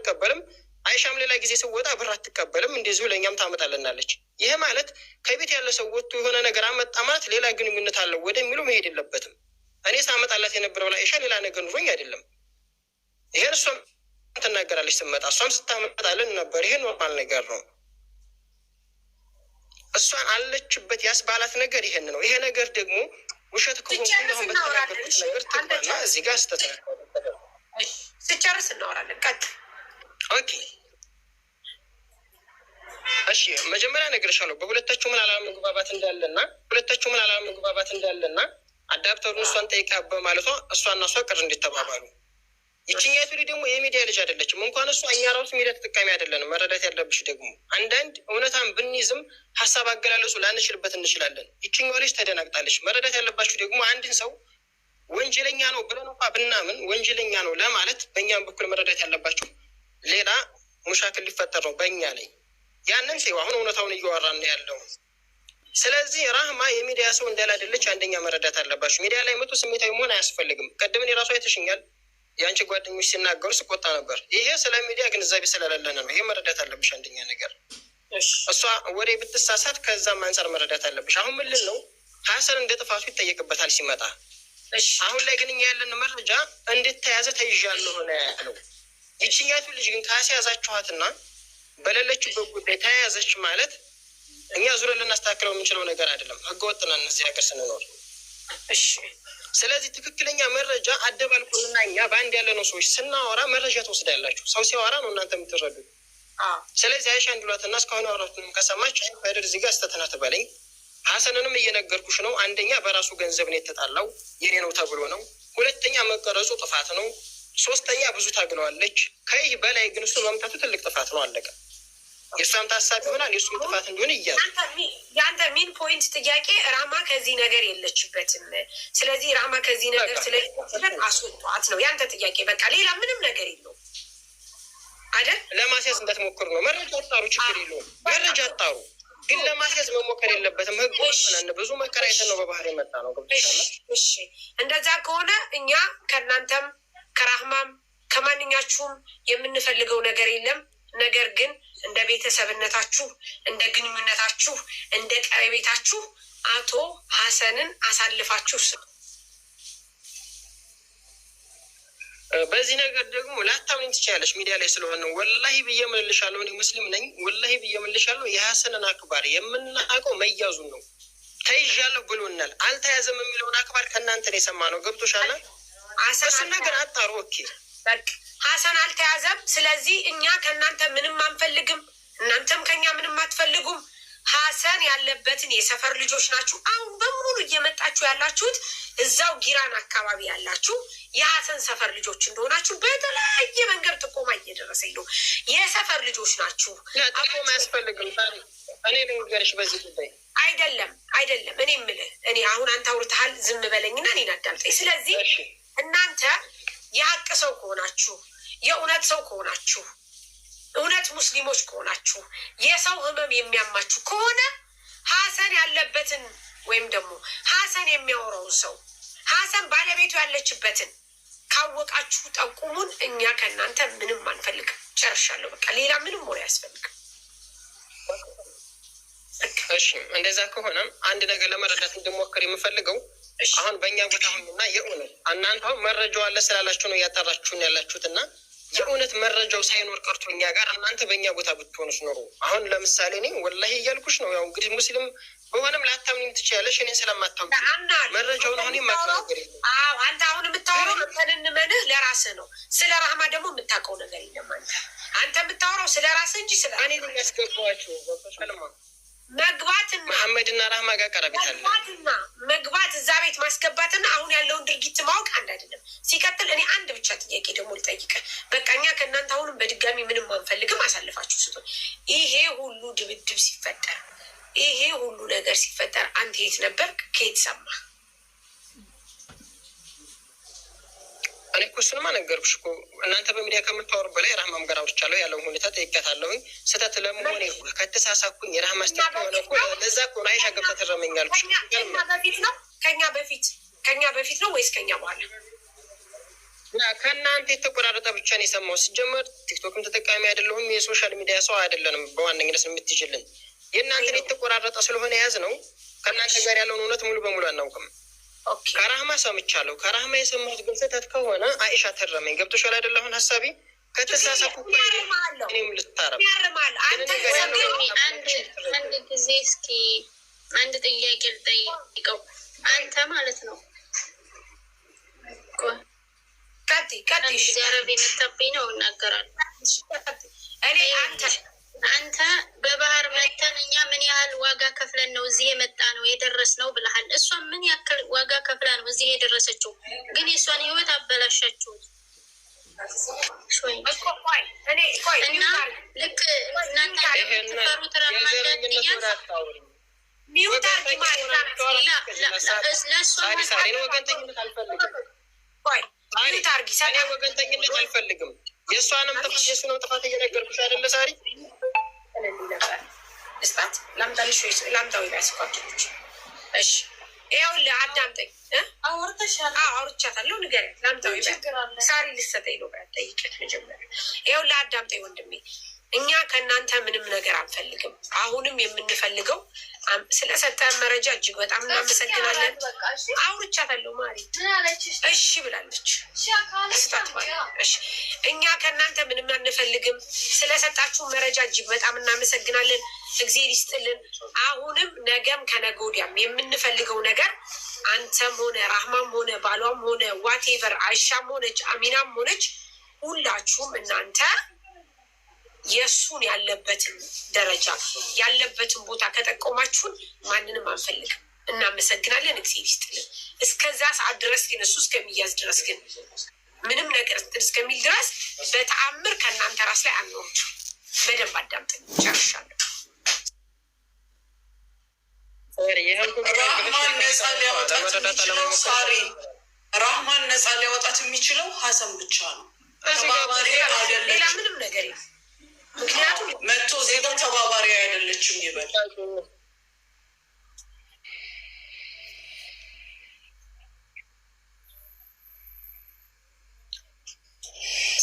አንቀበልም። አይሻም ሌላ ጊዜ ስወጣ ብር አትቀበልም፣ እንደዚሁ ለእኛም ታመጣልናለች። ይሄ ማለት ከቤት ያለ ሰው ወጥቶ የሆነ ነገር አመጣ ማለት ሌላ ግንኙነት አለው ወደሚለው መሄድ የለበትም። እኔ ሳመጣላት የነበረው ለአይሻ ሌላ ነገር ኑሮኝ አይደለም። ይሄን እሷም ትናገራለች ስትመጣ፣ እሷም ስታመጣልን ነበር። ይሄ ኖርማል ነገር ነው። እሷን አለችበት ያስባላት ነገር ይሄን ነው። ይሄ ነገር ደግሞ ውሸት ከሆነ አሁን በተናገርኩት ነገር ትባና እዚህ ጋር ስተተናገሩ ስጨርስ እናወራለን። ኦኬ እሺ፣ መጀመሪያ እነግርሻለሁ በሁለታችሁ ምን አለመግባባት እንዳለና አዳፕተሩን እሷን ጠይቃ በማለቷ እሷና እሷ ቅር እንዲተባባሉ። ይችኛቱ ደግሞ የሚዲያ ልጅ አይደለችም። እንኳን እሷ እኛ ራሱ ሚዲያ ተጠቃሚ አይደለንም። መረዳት ያለብሽ ደግሞ አንዳንድ እውነታን ብንይዝም ሀሳብ አገላለጹ ላንችልበት እንችላለን። ይችኛዋ ልጅ ተደናግጣለች። መረዳት ያለባችሁ ደግሞ አንድን ሰው ወንጀለኛ ነው ብለን እንኳ ብናምን ወንጀለኛ ነው ለማለት በእኛም በኩል መረዳት ያለባችሁ ሌላ ሙሻክል ሊፈጠር ነው በእኛ ላይ። ያንን ሰው አሁን እውነታውን እያወራን ነው ያለው። ስለዚህ ራህማ የሚዲያ ሰው እንዳላደለች አንደኛ መረዳት አለባችሁ። ሚዲያ ላይ መቶ ስሜታዊ መሆን አያስፈልግም። ቀደምን የራሱ አይተሽኛል። የአንቺ ጓደኞች ሲናገሩ ስቆጣ ነበር። ይሄ ስለ ሚዲያ ግንዛቤ ስለሌለን ነው። ይሄ መረዳት አለብሽ። አንደኛ ነገር እሷ ወሬ ብትሳሳት ከዛም አንጻር መረዳት አለብሽ። አሁን ምንድን ነው ሀሰን እንደ ጥፋቱ ይጠየቅበታል ሲመጣ። አሁን ላይ ግን እኛ ያለን መረጃ እንድትያዘ ተይዣለሁ ሆነ ያለው። ይችኛቱ ልጅ ግን ካስያዛችኋትና በሌለችበት ጉዳይ ተያያዘች ማለት እኛ ዙረን ልናስተካክለው የምንችለው ነገር አይደለም። ህገወጥ ነን እዚህ ሀገር ስንኖር። ስለዚህ ትክክለኛ መረጃ አደባልቁንና እኛ በአንድ ያለነው ሰዎች ስናወራ መረጃ ትወስዳላችሁ። ሰው ሲያወራ ነው እናንተ የምትረዱት። ስለዚህ አይሻ እንድሏትና እስካሁን አውራቱንም ከሰማች አይደር እዚህ ጋር ስተትና ትበለኝ። ሀሰንንም እየነገርኩሽ ነው። አንደኛ በራሱ ገንዘብ ነው የተጣላው፣ የኔ ነው ተብሎ ነው። ሁለተኛ መቀረጹ ጥፋት ነው። ሶስተኛ ብዙ ታግለዋለች። ከይህ በላይ ግን እሱ መምታቱ ትልቅ ጥፋት ነው። አለቀ። የእሷም ታሳቢ ይሆናል የእሱም ጥፋት እንዲሆን እያለ የአንተ ሚን ፖይንት ጥያቄ ራህማ ከዚህ ነገር የለችበትም። ስለዚህ ራህማ ከዚህ ነገር ስለሌለችበት አስወጧት ነው የአንተ ጥያቄ። በቃ ሌላ ምንም ነገር የለውም አይደል? ለማስያዝ እንዳትሞክሩ ነው። መረጃ አጣሩ፣ ችግር የለውም። መረጃ አጣሩ፣ ግን ለማስያዝ መሞከር የለበትም። ህግ ወስነን ብዙ መከራየትን ነው በባህር የመጣ ነው። እሺ፣ እንደዛ ከሆነ እኛ ከእናንተም ከራህማም ከማንኛችሁም የምንፈልገው ነገር የለም። ነገር ግን እንደ ቤተሰብነታችሁ፣ እንደ ግንኙነታችሁ፣ እንደ ቀረቤታችሁ አቶ ሀሰንን አሳልፋችሁ ስጡ። በዚህ ነገር ደግሞ ላታምኝ ትችያለሽ። ሚዲያ ላይ ስለሆነ ወላሂ ብዬ እምልልሻለሁ። እኔ ሙስሊም ነኝ። ወላሂ ብዬ እምልልሻለሁ። የሀሰንን አክባር የምናውቀው መያዙን ነው። ተይዣለሁ ብሎናል። አልተያዘም የሚለውን አክባር ከእናንተ ነው የሰማነው። ገብቶሻል? እሱን ነገር አጣሩ። ኦኬ በቃ ሀሰን አልተያዘም። ስለዚህ እኛ ከእናንተ ምንም አንፈልግም፣ እናንተም ከኛ ምንም አትፈልጉም። ሀሰን ያለበትን የሰፈር ልጆች ናችሁ። አሁን በሙሉ እየመጣችሁ ያላችሁት እዛው ጊራን አካባቢ ያላችሁ የሀሰን ሰፈር ልጆች እንደሆናችሁ በተለያየ መንገድ ጥቆማ እየደረሰኝ ነው። የሰፈር ልጆች ናችሁ። ጥቆማ አያስፈልግም። እኔ ልንገርሽ በዚህ ጉዳይ አይደለም። እኔ የምልህ እኔ አሁን አንተ አውርተሃል፣ ዝም በለኝና እኔን አዳምጠኝ። ስለዚህ እናንተ የሀቅ ሰው ከሆናችሁ፣ የእውነት ሰው ከሆናችሁ፣ እውነት ሙስሊሞች ከሆናችሁ፣ የሰው ህመም የሚያማችሁ ከሆነ ሀሰን ያለበትን ወይም ደግሞ ሀሰን የሚያወራውን ሰው ሀሰን ባለቤቱ ያለችበትን ካወቃችሁ ጠቁሙን። እኛ ከእናንተ ምንም አንፈልግም። ጨርሻለሁ። በቃ ሌላ ምንም ወሬ አያስፈልግም። እሺ፣ እንደዛ ከሆነ አንድ ነገር ለመረዳት እንድሞክር የምፈልገው አሁን በእኛ ቦታ ሁኑና የእውነት እናንተ አሁን መረጃው አለ ስላላችሁ ነው እያጣራችሁን ያላችሁት እና የእውነት መረጃው ሳይኖር ቀርቶ እኛ ጋር እናንተ በእኛ ቦታ ብትሆኑስ ኖሮ አሁን ለምሳሌ እኔ ወላሂ እያልኩሽ ነው። ያው እንግዲህ ሙስሊም በሆነም ላታምኝ ትችያለሽ። እኔን ስለማታውቂ መረጃውን አሁን የማትናገር የለም። አንተ አሁን የምታወራው ተንንመንህ ለራስህ ነው። ስለ ራህማ ደግሞ የምታውቀው ነገር የለም። አንተ የምታወራው ስለ ራስህ እንጂ ስለ እኔ የሚያስገባችሁ መግባትና መሐመድና ራህማ ጋር ቀረቤታለ መግባት እዛ ቤት ማስገባትና አሁን ያለውን ድርጊት ማወቅ አንድ አይደለም። ሲቀጥል እኔ አንድ ብቻ ጥያቄ ደግሞ ልጠይቅህ። በቃ እኛ ከእናንተ አሁንም በድጋሚ ምንም አንፈልግም፣ አሳልፋችሁ ስጡ። ይሄ ሁሉ ድብድብ ሲፈጠር፣ ይሄ ሁሉ ነገር ሲፈጠር አንተ የት ነበርክ? ከየት ሰማህ? እኔ እኮ እሱንማ ነገርኩሽ እኮ። እናንተ በሚዲያ ከምታወሩ በላይ ራህማም ጋር አውርቻለሁ። ያለውን ሁኔታ ጠይቄያታለሁኝ። ስህተት ለመሆኔ ከተሳሳኩኝ የራህማ ስህተት ሆነ እኮ ለዛ እኮ ነው አይሻ ገብታ ትረመኛለች። ከኛ በፊት ነው ወይስ ከኛ በኋላ? ከእናንተ የተቆራረጠ ብቻ ነው የሰማው። ሲጀመር ቲክቶክም ተጠቃሚ አይደለሁም፣ የሶሻል ሚዲያ ሰው አይደለንም። በዋነኝነት የምትችልን የእናንተን የተቆራረጠ ስለሆነ የያዝ ነው። ከእናንተ ጋር ያለውን እውነት ሙሉ በሙሉ አናውቅም። ከራህማ ሰምቻለሁ። ከራህማ የሰማሁት ግን ስህተት ከሆነ አይሻ ተረመኝ። ገብቶሻል አይደል? አሁን ሀሳቢ ከተሳሳትኩ እኔም ልታረም። አንድ ጊዜ እስኪ አንድ ጥያቄ ልጠይቀው። አንተ ማለት ነው ዘረብ የመጣብኝ ነው እናገራለሁ። አንተ በባህር መተን እኛ ምን ያህል ዋጋ ከፍለን ነው እዚህ የመጣ ነው የደረስ ነው ብለሃል። እሷ ምን ያክል ዋጋ ከፍላ ነው እዚህ የደረሰችው? ግን የእሷን ህይወት አበላሻችሁት እና ልክ እናንተ የምትፈሩት ረማንዳትያት ወገንተኝነት አልፈልግም። የእሷንም ጥፋት የእሱንም ጥፋት እየነገርኩሽ አይደለ ሳሪ? ላምጣዊ ያስኳቶች። እሺ ይኸውልህ አዳምጠኝ። አውርቻታለሁ፣ ንገሪያት። ላምጣዊ ሳሪ ልትሰጠኝ ነው። ጠይቂያት መጀመሪያ። ይኸውልህ አዳምጠኝ ወንድሜ፣ እኛ ከእናንተ ምንም ነገር አንፈልግም። አሁንም የምንፈልገው ስለሰጠን መረጃ እጅግ በጣም እናመሰግናለን። አውርቻታለሁ ማሪ፣ እሺ ብላለች። ስታት ማለት እሺ። እኛ ከእናንተ ምንም አንፈልግም። ስለሰጣችሁ መረጃ እጅግ በጣም እናመሰግናለን። እግዜር ይስጥልን። አሁንም ነገም ከነገ ወዲያም የምንፈልገው ነገር አንተም ሆነ ራህማም ሆነ ባሏም ሆነ ዋቴቨር አይሻም ሆነች አሚናም ሆነች ሁላችሁም እናንተ የእሱን ያለበትን ደረጃ ያለበትን ቦታ ከጠቆማችሁን ማንንም አንፈልግም። እናመሰግናለን። እግዚአብሔር ይስጥልን። እስከዛ ሰዓት ድረስ ግን እሱ እስከሚያዝ ድረስ ግን ምንም ነገር እስከሚል ድረስ በተአምር ከእናንተ ራስ ላይ አንወርድ። በደንብ አዳምጠኝ። ጨርሻለሁ። ራህማን ነፃ ሊያወጣት የሚችለው ሳሪ፣ ራህማን ነፃ ሊያወጣት የሚችለው ሀሰን ብቻ ነው። ተባባሪ አይደለችም። ሌላ ምንም ነገር የለም። ምክንያቱም መጥቶ ዜጋ ተባባሪ አይደለችም ይበል።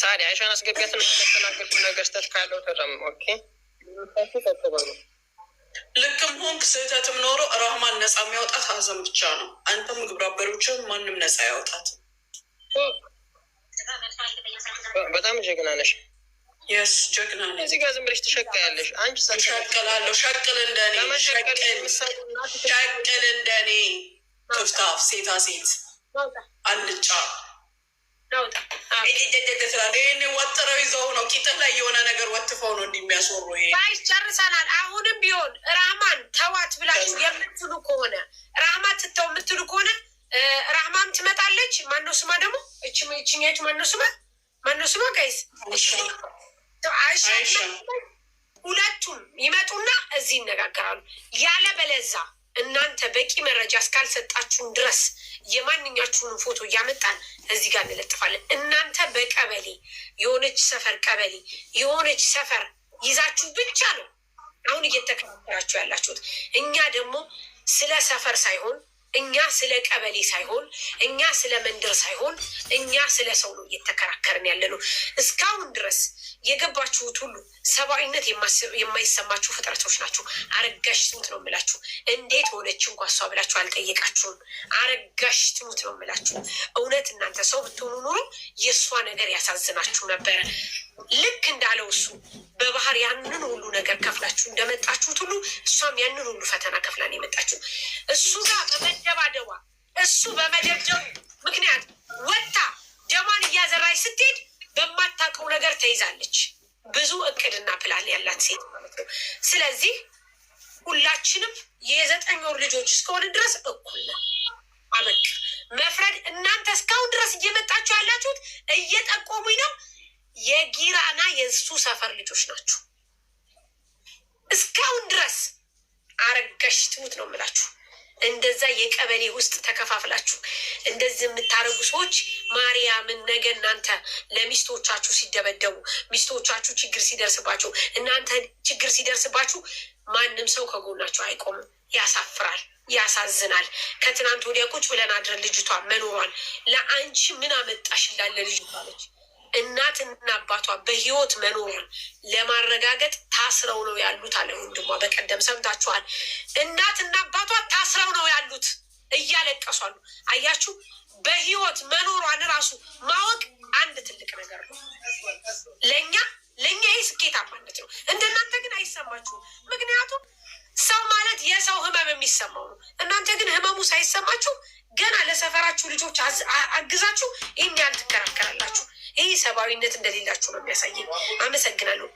ሳሪ አይሻን አስገቢያትን ተናገርኩ ነገር ስተት ካለው ተረም ኦኬ። ልክም ሆንክ ስህተትም ኖሮ ራህማን ነፃ የሚያወጣት ሀዘን ብቻ ነው። አንተም ግብረ አበሮችን ማንም ነፃ ያወጣት። በጣም ጀግና ነሽ። የስ ጀግና ነኝ። እዚህ ጋር ዝም ብለሽ ትሸቃያለሽ። አንቺ ሸቅላለሁ። ሸቅል እንደኔ ሸቅል እንደኔ ክፍታፍ ሴታ ሴት አልጫ ይህን ወጥረው ይዘው ነው ቂጥህ ላይ የሆነ ነገር ወትፈው ነው እንደሚያስወሩ። ባይስ ጨርሰናል። አሁንም ቢሆን ራህማን ተዋት ብላችሁ የምትሉ ከሆነ ራህማን ትተው የምትሉ ከሆነ ራህማን ትመጣለች። ማነው ስማ ደግሞ እችኛቱ ማነው ስማ ጋይስ አይሻ ሁለቱም ይመጡና እዚህ ይነጋገራሉ። ያለ በለዛ እናንተ በቂ መረጃ እስካልሰጣችሁን ድረስ የማንኛችሁንም ፎቶ እያመጣን እዚህ ጋር እንለጥፋለን። እናንተ በቀበሌ የሆነች ሰፈር ይዛችሁ ብቻ ነው አሁን እየተከራከራችሁ ያላችሁት። እኛ ደግሞ ስለ ሰፈር ሳይሆን እኛ ስለ ቀበሌ ሳይሆን እኛ ስለ መንደር ሳይሆን እኛ ስለ ሰው ነው እየተከራከርን ያለ ነው። እስካሁን ድረስ የገባችሁት ሁሉ ሰብአዊነት የማይሰማችሁ ፍጥረቶች ናችሁ። አረጋሽ ትሙት ነው የምላችሁ። እንዴት ሆነች እንኳ እሷ ብላችሁ አልጠየቃችሁም። አረጋሽ ትሙት ነው የምላችሁ። እውነት እናንተ ሰው ብትሆኑ ኖሮ የእሷ ነገር ያሳዝናችሁ ነበረ። ልክ እንዳለው እሱ በባህር ያንን ሁሉ ነገር ከፍላችሁ እንደመጣችሁት ሁሉ እሷም ያንን ሁሉ ፈተና ከፍላን የመጣችሁ እሱ ጋር በመደብደቡ ምክንያት ወጣ ደሟን እያዘራች ስትሄድ በማታውቀው ነገር ተይዛለች። ብዙ እቅድና ፕላን ያላት ሴት ማለት ነው። ስለዚህ ሁላችንም የ9 ወር ልጆች እስከሆነ ድረስ እኩል ነው። አበቃ። መፍረድ እናንተ እስካሁን ድረስ እየመጣችሁ ያላችሁት እየጠቆሙኝ ነው። የጊራና የእሱ ሰፈር ልጆች ናችሁ። እስካሁን ድረስ አረጋሽ ትሙት ነው የምላችሁ። እንደዛ የቀበሌ ውስጥ ተከፋፍላችሁ እንደዚህ የምታደርጉ ሰዎች ማርያምን ነገ እናንተ ለሚስቶቻችሁ ሲደበደቡ፣ ሚስቶቻችሁ ችግር ሲደርስባችሁ፣ እናንተ ችግር ሲደርስባችሁ ማንም ሰው ከጎናችሁ አይቆምም። ያሳፍራል፣ ያሳዝናል። ከትናንት ወዲያ ቁጭ ብለን አድረን ልጅቷ መኖሯን ለአንቺ ምን አመጣሽ ላለ ልጅቷ ነች። እናትና አባቷ በህይወት መኖሩን ለማረጋገጥ ታስረው ነው ያሉት አለ ወንድሟ። በቀደም ሰምታችኋል። እናትና አባቷ ታስረው ነው ያሉት፣ እያለቀሷሉ። አያችሁ፣ በህይወት መኖሯን ራሱ ማወቅ አንድ ትልቅ ነገር ነው። ለእኛ ይህ ስኬታማነት ነው። እንደናንተ ግን አይሰማችሁም። ምክንያቱም ሰው ማለት የሰው ህመም የሚሰማው ነው። እናንተ ግን ህመሙ ሳይሰማችሁ ገና ለሰፈራችሁ ልጆች አግዛችሁ ይህን ያህል ትከራከራላችሁ። ይህ ሰብአዊነት እንደሌላችሁ ነው የሚያሳየኝ። አመሰግናለሁ።